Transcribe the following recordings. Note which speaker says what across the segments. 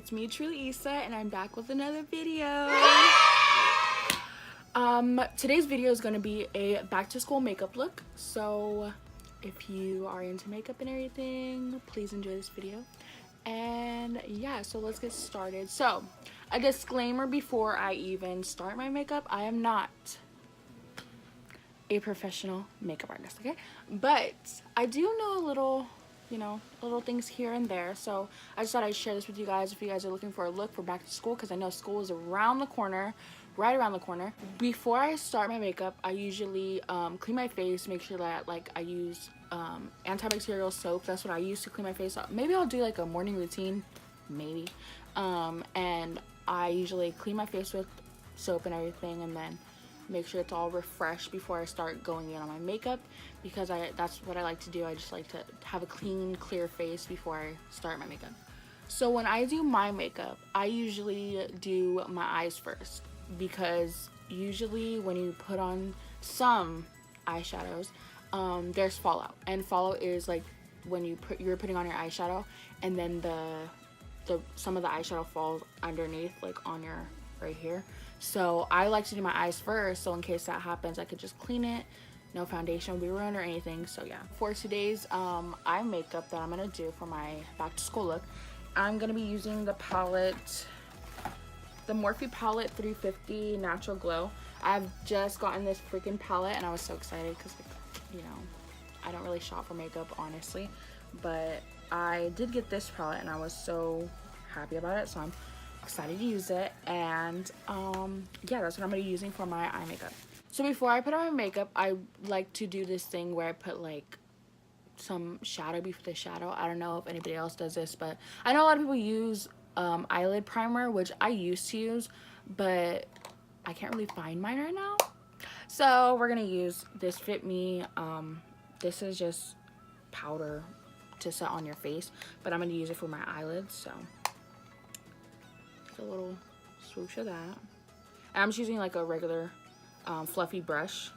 Speaker 1: it's me, truly Issa, and I'm back with another video. Today's video is going to be a back to school makeup look, so if you are into makeup and everything, please enjoy this video. And yeah, so let's get started. So, a disclaimer before I even start my makeup: I am not a professional makeup artist, okay? But I do know a little, little things here and there. So I just thought I'd share this with you guys if you guys are looking for a look for back to school, because I know school is around the corner, right around the corner. Before I start my makeup, I usually clean my face, make sure that I use antibacterial soap. That's what I use to clean my face. Maybe I'll do like a morning routine, maybe. And I usually clean my face with soap and everything, and then make sure it's all refreshed before I start going in on my makeup, because that's what I like to do. I just like to have a clean, clear face before I start my makeup. So when I do my makeup, I usually do my eyes first, because usually when you put on some eyeshadows, there's fallout, and fallout is like when you're putting on your eyeshadow and then some of the eyeshadow falls underneath, like on your right here. So I like to do my eyes first, so in case that happens, I could just clean it. No foundation will be ruined or anything. So yeah, for today's eye makeup that I'm gonna do for my back to school look, I'm gonna be using the palette, the Morphe palette 350 Natural Glow. I've just gotten this freaking palette and I was so excited because, I don't really shop for makeup, honestly, but I did get this palette and I was so happy about it, so I'm excited to use it. And yeah, that's what I'm gonna be using for my eye makeup. So before I put on my makeup, I like to do this thing where I put like some shadow before the shadow. I don't know if anybody else does this, but I know a lot of people use eyelid primer, which I used to use, but I can't really find mine right now. So we're gonna use this Fit Me. This is just powder to set on your face, but I'm gonna use it for my eyelids. So a little swoosh of that, and I'm just using like a regular fluffy brush.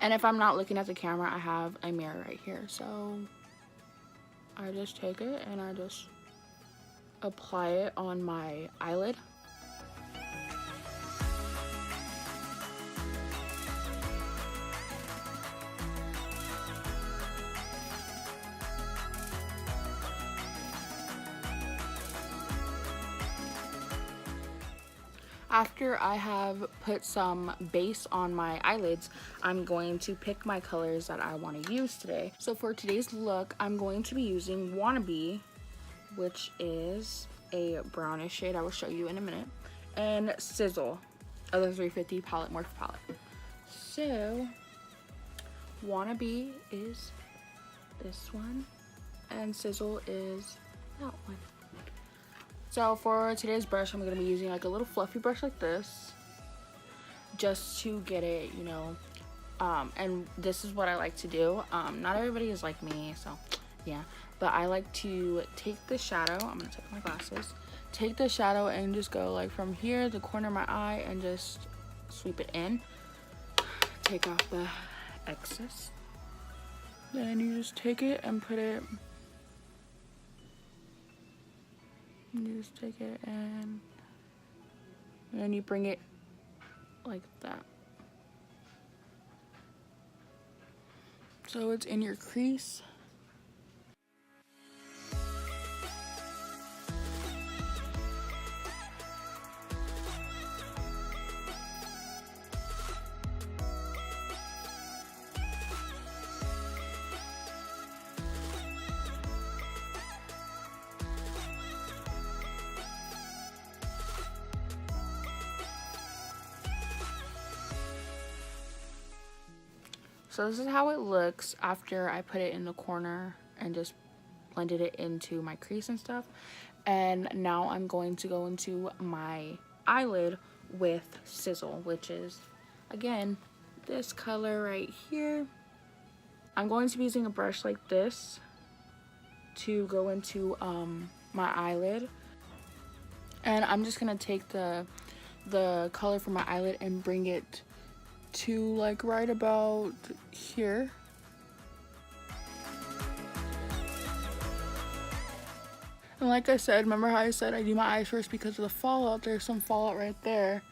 Speaker 1: And if I'm not looking at the camera, I have a mirror right here, so I just take it and I just apply it on my eyelid. After I have put some base on my eyelids, I'm going to pick my colors that I want to use today. So for today's look, I'm going to be using Wannabe, which is a brownish shade I will show you in a minute, and Sizzle, other 350 palette, Morphe palette. So Wannabe is this one, and Sizzle is that one. So for today's brush, I'm going to be using like a little fluffy brush like this, just to get it, and this is what I like to do. Not everybody is like me, so yeah, but I like to take the shadow. I'm going to take my glasses, take the shadow and just go like from here, the corner of my eye, and just sweep it in. Take off the excess. Then you just take it and put it. You just take it and then you bring it like that, so it's in your crease. So this is how it looks after I put it in the corner and just blended it into my crease and stuff. And now I'm going to go into my eyelid with Sizzle, which is, again, this color right here. I'm going to be using a brush like this to go into my eyelid. And I'm just going to take the color from my eyelid and bring it to like right about here. And like I said, remember how I said I do my eyes first because of the fallout? There's some fallout right there,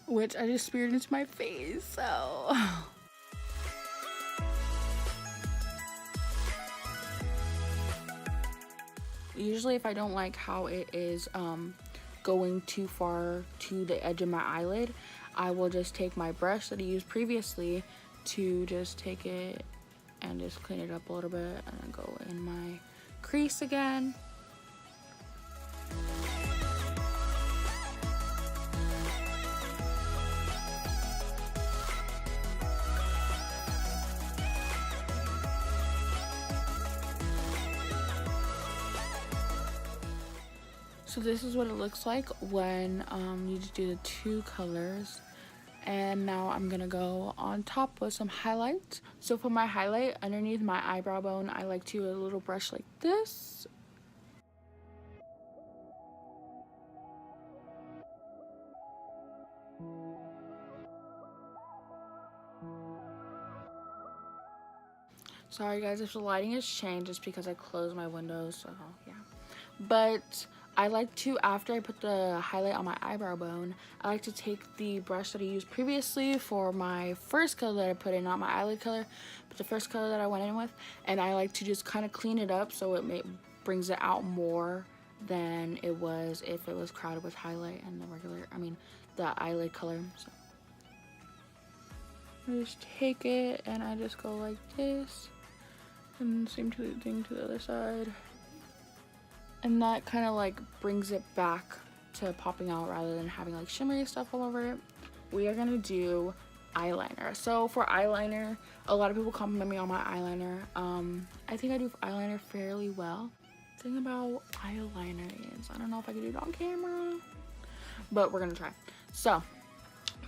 Speaker 1: which I just smeared into my face, so... Usually if I don't like how it is going too far to the edge of my eyelid, I will just take my brush that I used previously to just take it and just clean it up a little bit and then go in my crease again. So this is what it looks like when you just do the two colors. And now I'm gonna go on top with some highlights. So for my highlight, underneath my eyebrow bone, I like to use a little brush like this. Sorry guys if the lighting has changed, just because I closed my windows, so yeah. But I like to, after I put the highlight on my eyebrow bone, I like to take the brush that I used previously for my first color that I put in, not my eyelid color, but the first color that I went in with, and I like to just kind of clean it up so it brings it out more than it was if it was crowded with highlight and the eyelid color. So I just take it and I just go like this, and same thing to the other side. And that kind of like brings it back to popping out rather than having like shimmery stuff all over it. We are gonna do eyeliner. So for eyeliner, a lot of people compliment me on my eyeliner. I think I do eyeliner fairly well. The thing about eyeliner is, I don't know if I can do it on camera, but we're gonna try. So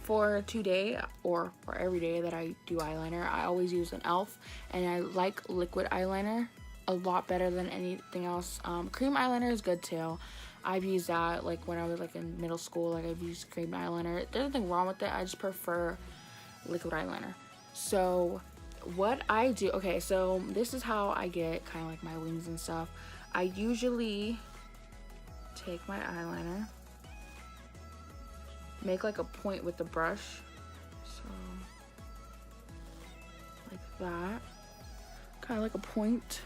Speaker 1: for today, or for every day that I do eyeliner, I always use an e.l.f. and I like liquid eyeliner a lot better than anything else. Cream eyeliner is good too. I've used that like when I was like in middle school, like I've used cream eyeliner. There's nothing wrong with it, I just prefer liquid eyeliner. So what I do, okay, so this is how I get kind of like my wings and stuff. I usually take my eyeliner, make like a point with the brush, so like that, kind of like a point.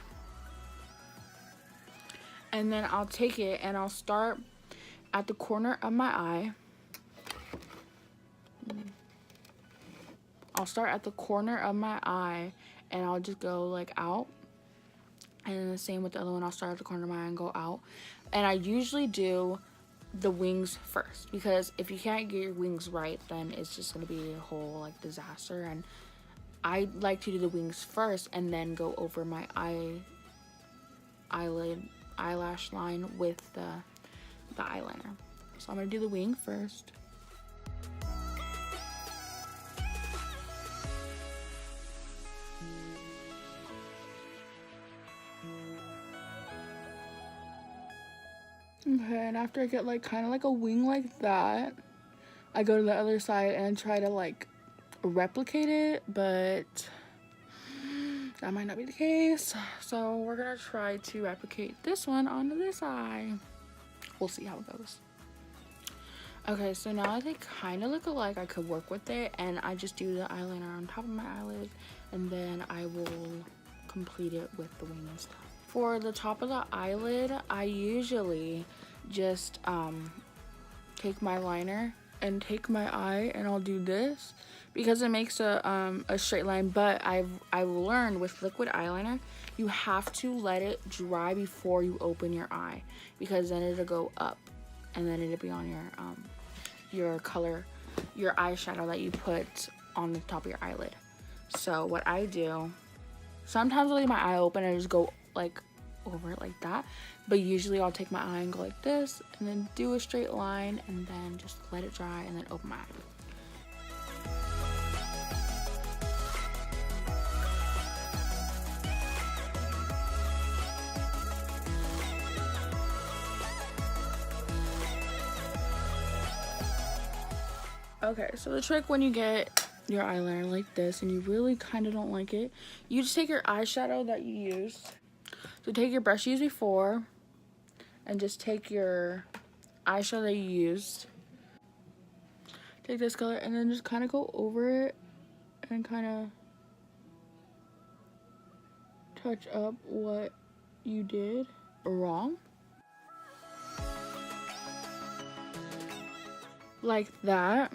Speaker 1: And then I'll take it and I'll start at the corner of my eye. I'll start at the corner of my eye and I'll just go like out. And then the same with the other one, I'll start at the corner of my eye and go out. And I usually do the wings first, because if you can't get your wings right, then it's just gonna be a whole like disaster. And I like to do the wings first and then go over my eyelash line with the eyeliner. So I'm gonna do the wing first. Okay, and after I get like kind of like a wing like that, I go to the other side and try to like replicate it, but that might not be the case. So we're gonna try to replicate this one onto this eye. We'll see how it goes. Okay, so now that they kind of look alike, I could work with it, and I just do the eyeliner on top of my eyelid, and then I will complete it with the wing and stuff. For the top of the eyelid, I usually just take my liner and take my eye, and I'll do this because it makes a straight line. But I've learned with liquid eyeliner, you have to let it dry before you open your eye, because then it'll go up and then it'll be on your color, your eyeshadow that you put on the top of your eyelid. So what I do, sometimes I'll leave my eye open and just go like over it like that, but usually I'll take my eye and go like this and then do a straight line and then just let it dry and then open my eye. Okay, so the trick when you get your eyeliner like this and you really kind of don't like it, you just take your eyeshadow that you used. So take your brush you used before and just take your eyeshadow that you used, take this color, and then just kind of go over it and kind of touch up what you did wrong. Like that.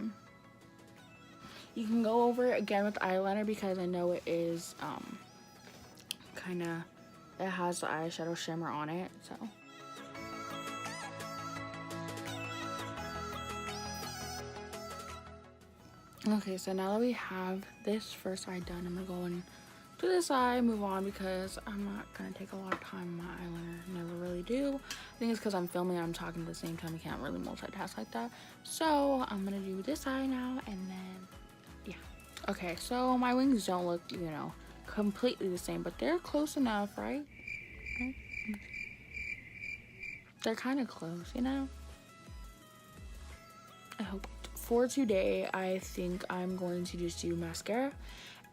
Speaker 1: You can go over it again with eyeliner because I know it is kind of, it has the eyeshadow shimmer on it, so. Okay, so now that we have this first eye done, I'm gonna go and do this eye, move on, because I'm not gonna take a lot of time on my eyeliner. Never really do. I think it's because I'm filming and I'm talking at the same time. I can't really multitask like that. So I'm gonna do this eye now, and then, yeah. Okay, so my wings don't look, you know, completely the same, but they're close enough, right? They're kind of close, you know? I hope. For today, I think I'm going to just do mascara,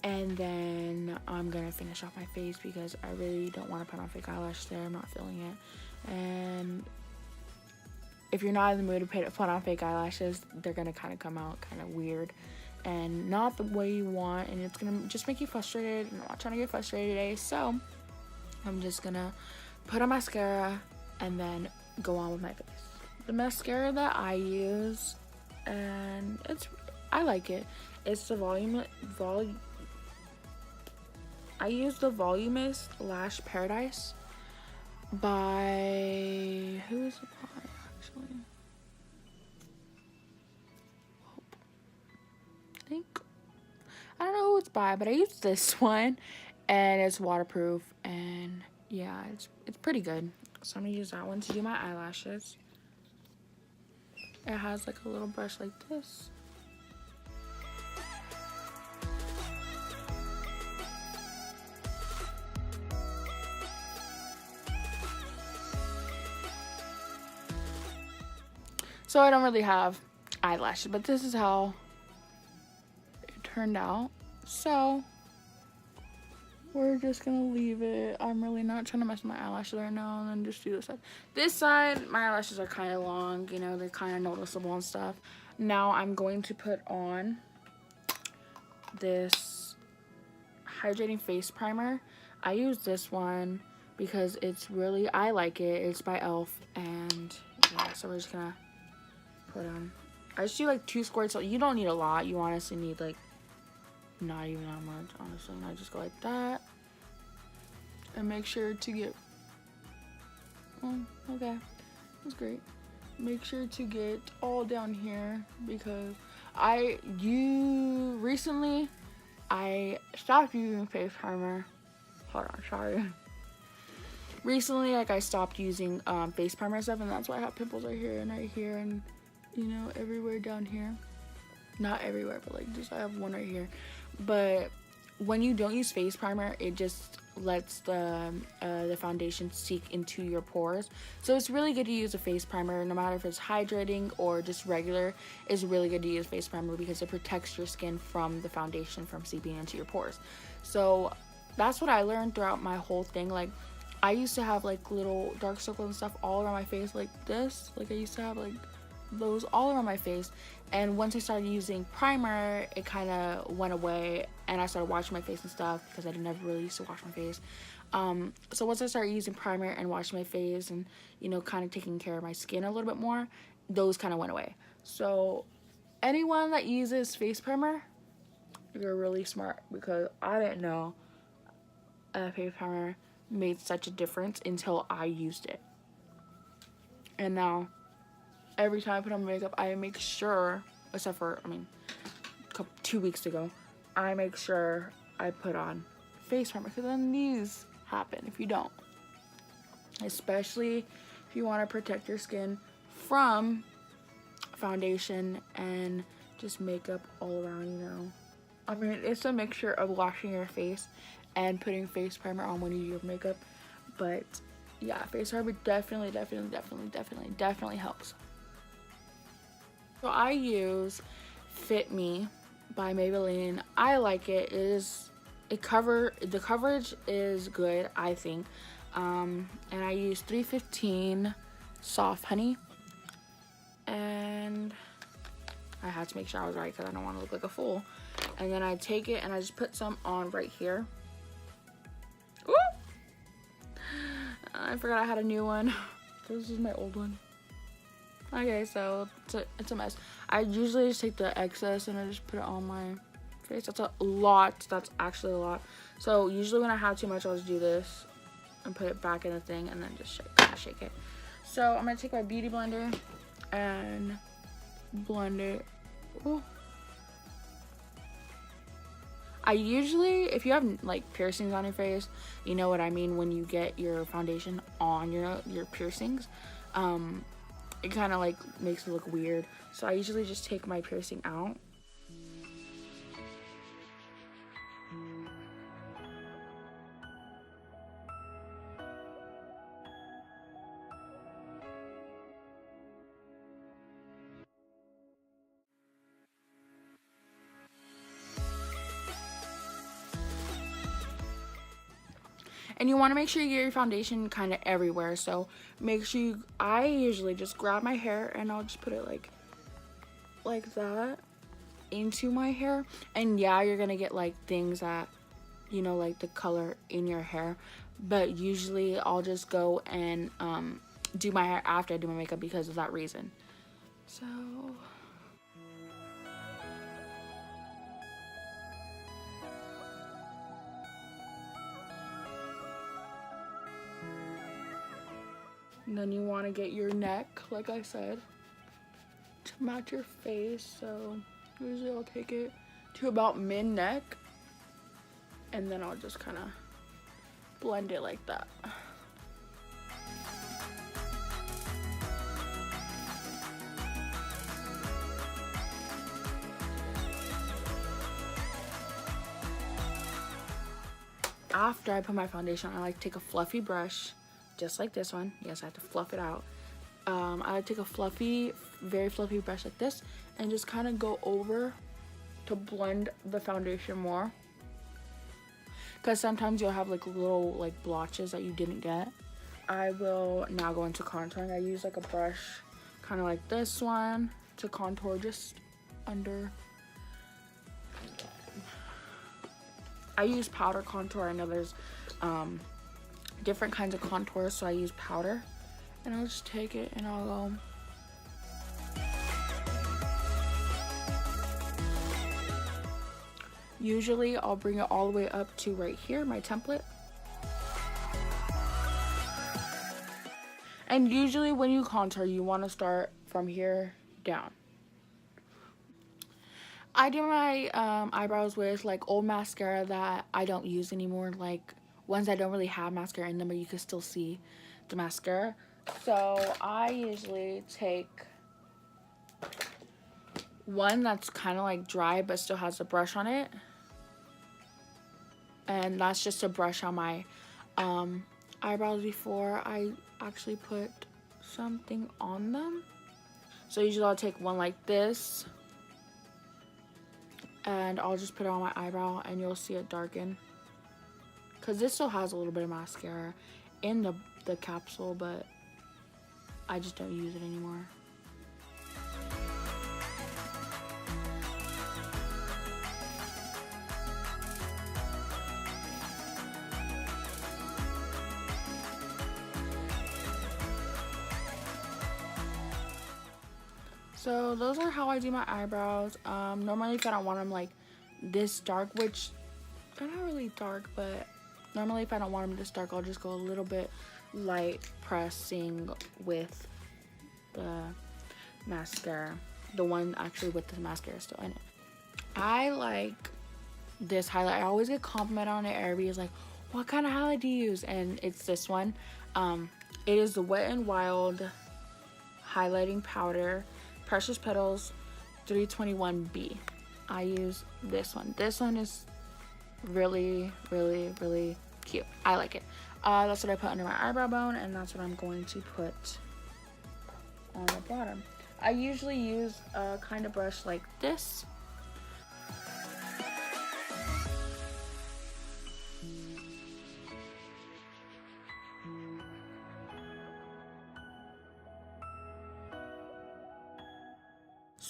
Speaker 1: and then I'm gonna finish off my face because I really don't want to put on fake eyelashes there. I'm not feeling it. And if you're not in the mood to put on fake eyelashes, they're gonna kind of come out kind of weird and not the way you want, and it's gonna just make you frustrated. I'm not trying to get frustrated today, so I'm just gonna put on mascara and then go on with my face. The mascara that I use, and I like it. It's the I use the Volumist Lash Paradise by, who is it by actually? I think, I don't know who it's by, but I use this one, and it's waterproof, and yeah, it's pretty good. So I'm gonna use that one to do my eyelashes. It has like a little brush like this. So I don't really have eyelashes, but this is how it turned out. So we're just gonna leave it. I'm really not trying to mess with my eyelashes right now, and then just do this side. This side, my eyelashes are kind of long, you know, they're kind of noticeable and stuff. Now I'm going to put on this hydrating face primer. I use this one because it's really, I like it. It's by e.l.f. and yeah, so we're just gonna put on. I just do like 2 squirts, so you don't need a lot. You honestly need like not even that much, honestly. And I just go like that and make sure to get, oh, okay, that's great. Make sure to get all down here because recently I stopped using face primer. Hold on, sorry. Recently, like, I stopped using face primer and stuff, and that's why I have pimples right here, and you know, everywhere down here. Not everywhere, but like just I have one right here. But when you don't use face primer, it just lets the foundation seep into your pores. So it's really good to use a face primer, no matter if it's hydrating or just regular. It's really good to use face primer because it protects your skin from the foundation from seeping into your pores. So that's what I learned throughout my whole thing. Like, I used to have like little dark circles and stuff all around my face like this. Like, I used to have like those all around my face, and once I started using primer, it kind of went away, and I started washing my face and stuff because I never really used to wash my face. So once I started using primer and washing my face and, you know, kind of taking care of my skin a little bit more, those kind of went away. So anyone that uses face primer, you're really smart, because I didn't know face primer made such a difference until I used it. And now every time I put on makeup, I make sure, except for, 2 weeks ago, I make sure I put on face primer, because then these happen if you don't. Especially if you want to protect your skin from foundation and just makeup all around, you know. It's a mixture of washing your face and putting face primer on when you do your makeup. But yeah, face primer definitely helps. So I use Fit Me by Maybelline. I like it. The coverage is good, I think. And I use 315 Soft Honey. And I had to make sure I was right because I don't want to look like a fool. And then I take it and I just put some on right here. Ooh! I forgot I had a new one. This is my old one. Okay, so it's a mess. I usually just take the excess and I just put it on my face. That's a lot. That's actually a lot. So usually when I have too much, I'll just do this and put it back in the thing and then just shake it. So I'm gonna take my beauty blender and blend it. Ooh. I usually, if you have like piercings on your face, you know what I mean when you get your foundation on your piercings. It kind of like makes it look weird. So I usually just take my piercing out. And you want to make sure you get your foundation kind of everywhere. So make sure I usually just grab my hair and I'll just put it like that into my hair. And yeah, you're going to get like things that, you know, like the color in your hair. But usually I'll just go and do my hair after I do my makeup because of that reason. So... And then you want to get your neck, like I said, to match your face. So usually I'll take it to about mid-neck. And then I'll just kind of blend it like that. After I put my foundation on, I like to take a fluffy brush, just like this one. Yes, I have to fluff it out. I like to take a fluffy, very fluffy brush like this and just kind of go over to blend the foundation more. Because sometimes you'll have like little like blotches that you didn't get. I will now go into contouring. I use like a brush kind of like this one to contour just under. I use powder contour. I know there's different kinds of contours, so I use powder. And I'll just take it and I'll go. Usually I'll bring it all the way up to right here, my template. And usually when you contour, you want to start from here down. I do my eyebrows with like old mascara that I don't use anymore, like ones that don't really have mascara in them, but you can still see the mascara. So I usually take one that's kind of like dry but still has a brush on it. And that's just a brush on my eyebrows before I actually put something on them. So usually I'll take one like this and I'll just put it on my eyebrow and you'll see it darken. Because this still has a little bit of mascara in the capsule, but I just don't use it anymore. So those are how I do my eyebrows. Normally if I don't want them like this dark, which they're not really dark, but normally if I don't want them this dark, I'll just go a little bit light pressing with the mascara. The one actually with the mascara still in it. I like this highlight. I always get complimented on it. Everybody's like, what kind of highlight do you use? And it's this one. It is the Wet n Wild highlighting powder, Precious Petals 321B. I use this one. This one is really, really, really cute. I like it. That's what I put under my eyebrow bone, and that's what I'm going to put on the bottom. I usually use a kind of brush like this.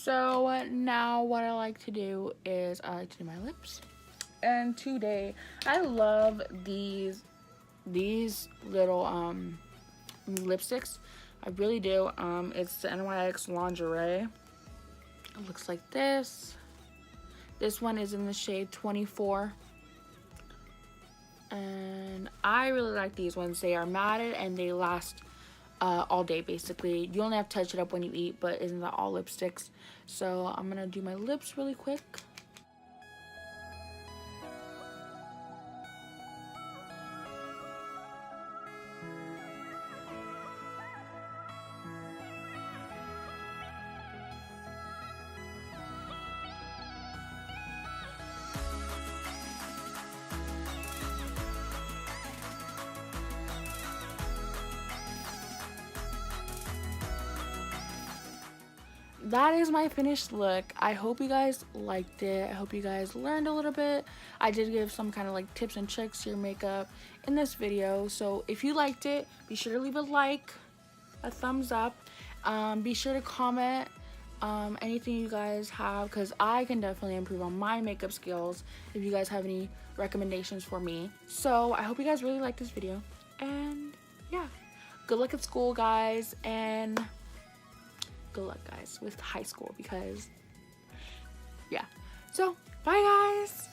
Speaker 1: So now what I like to do is I like to do my lips. And today I love these little lipsticks. I really do. It's the NYX Lingerie. It looks like this. This one is in the shade 24. And I really like these ones. They are matted and they last all day basically. You only have to touch it up when you eat, but isn't that all lipsticks? So I'm gonna do my lips really quick. That is my finished look. I hope you guys liked it. I hope you guys learned a little bit. I did give some kind of like tips and tricks to your makeup in this video. So if you liked it, be sure to leave a like, a thumbs up. Be sure to comment anything you guys have, because I can definitely improve on my makeup skills if you guys have any recommendations for me. So I hope you guys really liked this video. And yeah, good luck at school, guys. And good luck, guys, with high school, because yeah. So bye, guys.